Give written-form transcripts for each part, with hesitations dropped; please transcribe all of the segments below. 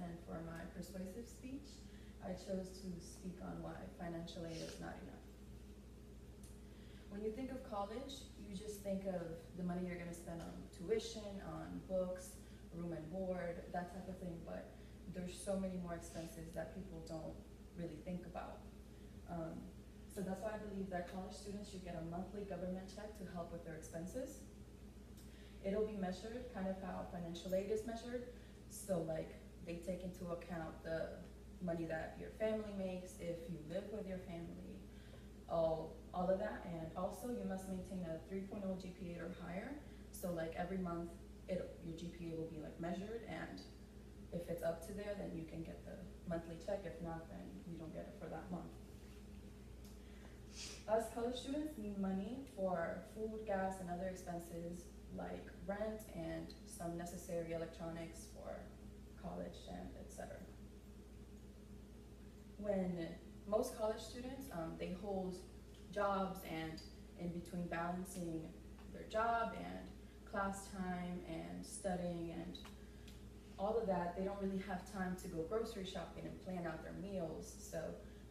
and for my persuasive speech, I chose to speak on why financial aid is not enough. When you think of college, you just think of the money you're gonna spend on tuition, on books, room and board, that type of thing, but there's so many more expenses that people don't really think about. So that's why I believe that college students should get a monthly government check to help with their expenses. It'll be measured kind of how financial aid is measured. So like they take into account the money that your family makes, if you live with your family, all of that. And also you must maintain a 3.0 GPA or higher. So like every month your GPA will be like measured, and if it's up to there, then you can get the monthly check. If not, then you don't get it for that month. Us college students need money for food, gas, and other expenses like rent and some necessary electronics for college and etc. When most college students, they hold jobs, and in between balancing their job and class time and studying and all of that, they don't really have time to go grocery shopping and plan out their meals. So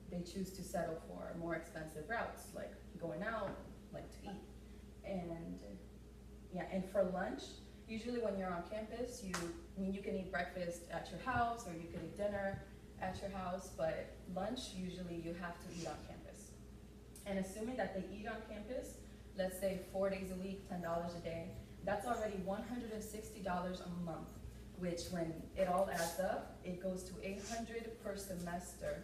they choose to settle for more expensive routes, like going out, like to eat. And yeah, and for lunch, usually when you're on campus, you can eat breakfast at your house, or you can eat dinner at your house, but lunch, usually you have to eat on campus. And assuming that they eat on campus, let's say 4 days a week, $10 a day, that's already $160 a month, which when it all adds up, it goes to $800 per semester.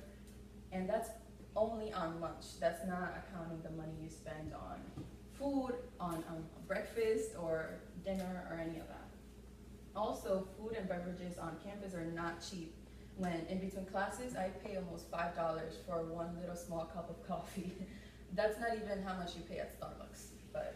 And that's only on lunch. That's not accounting the money you spend on food, on breakfast or dinner or any of that. Also, food and beverages on campus are not cheap. When in between classes, I pay almost $5 for one little small cup of coffee. That's not even how much you pay at Starbucks, but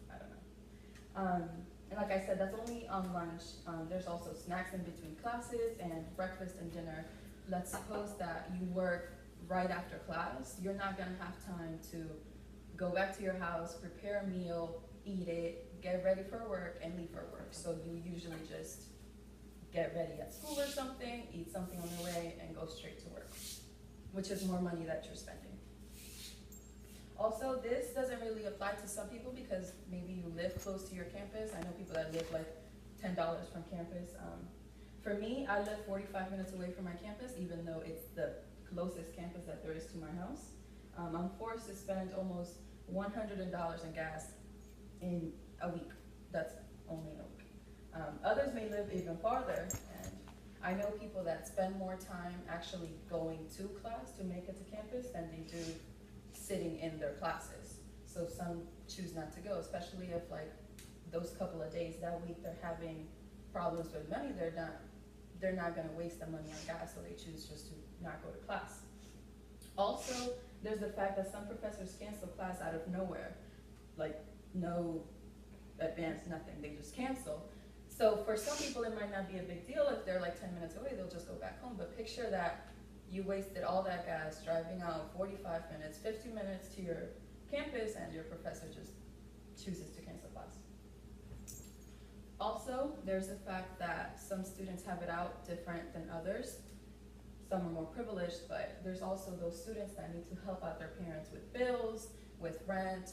I don't know. And like I said, that's only on lunch. There's also snacks in between classes and breakfast and dinner. Let's suppose that you work right after class. You're not gonna have time to go back to your house, prepare a meal, eat it, get ready for work, and leave for work. So you usually just get ready at school or something, eat something on the way, and go straight to work, which is more money that you're spending. Also, this doesn't really apply to some people because maybe you live close to your campus. I know people that live like $10 from campus. For me, I live 45 minutes away from my campus, even though it's the closest campus that there is to my house. I'm forced to spend almost $100 in gas in a week. That's only in a week. Others may live even farther, and I know people that spend more time actually going to class to make it to campus than they do sitting in their classes. So some choose not to go, especially if like those couple of days that week they're having problems with money, they're not gonna waste the money on gas, so they choose just to not go to class. Also, there's the fact that some professors cancel class out of nowhere, like no advance, nothing, they just cancel. So for some people it might not be a big deal if they're like 10 minutes away, they'll just go back home, but picture that you wasted all that gas driving out 45 minutes, 50 minutes to your campus, and your professor just chooses to cancel class. Also, there's the fact that some students have it out different than others. Some are more privileged, but there's also those students that need to help out their parents with bills, with rent.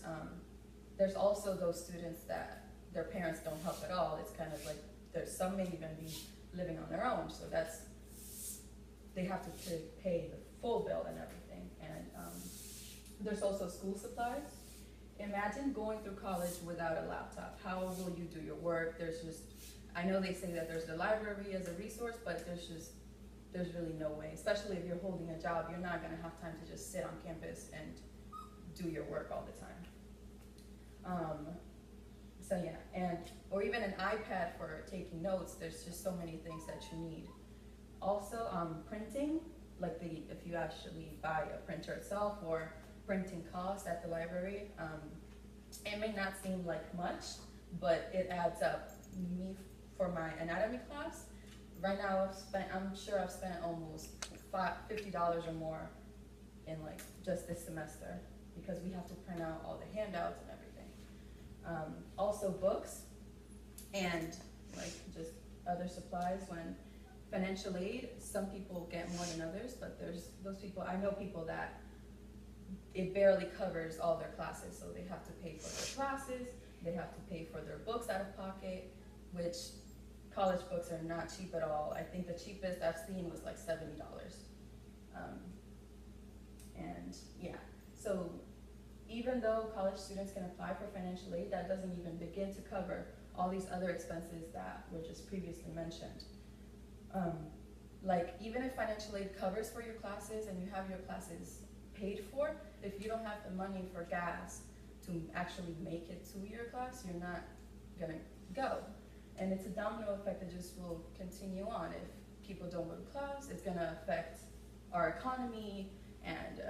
There's also those students that their parents don't help at all. It's kind of like some may even be living on their own, so they have to pay the full bill and everything. And there's also school supplies. Imagine going through college without a laptop. How will you do your work? I know they say that there's the library as a resource, but there's really no way, especially if you're holding a job, you're not gonna have time to just sit on campus and do your work all the time. So yeah, or even an iPad for taking notes. There's just so many things that you need. Also, printing, like if you actually buy a printer itself, or printing costs at the library, it may not seem like much, but it adds up. For my anatomy class, right now I'm sure I've spent almost $50 or more in like just this semester, because we have to print out all the handouts and everything. Also books and like just other supplies. When financial aid, some people get more than others, but there's those people, I know people that it barely covers all their classes, so they have to pay for their classes, they have to pay for their books out of pocket, which college books are not cheap at all. I think the cheapest I've seen was like $70. And yeah, so even though college students can apply for financial aid, that doesn't even begin to cover all these other expenses that were just previously mentioned. Like even if financial aid covers for your classes and you have your classes paid for, if you don't have the money for gas to actually make it to your class, you're not gonna go. And it's a domino effect that just will continue on. If people don't go to class, it's gonna affect our economy and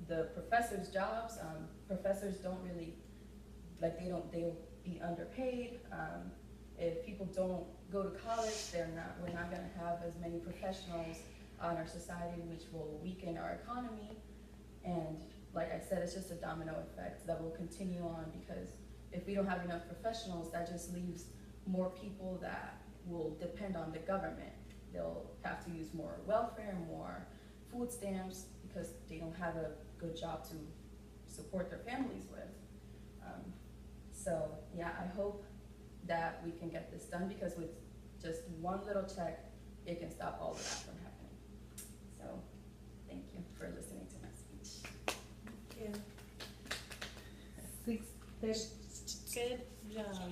the professors' jobs. Professors don't really, like they'll be underpaid. If people don't go to college, we're not gonna have as many professionals on our society, which will weaken our economy. And like I said, it's just a domino effect that will continue on, because if we don't have enough professionals, that just leaves more people that will depend on the government. They'll have to use more welfare, more food stamps, because they don't have a good job to support their families with. So yeah, I hope that we can get this done, because with just one little check, it can stop all of that from happening. So thank you for listening to my speech. Yeah. Good job.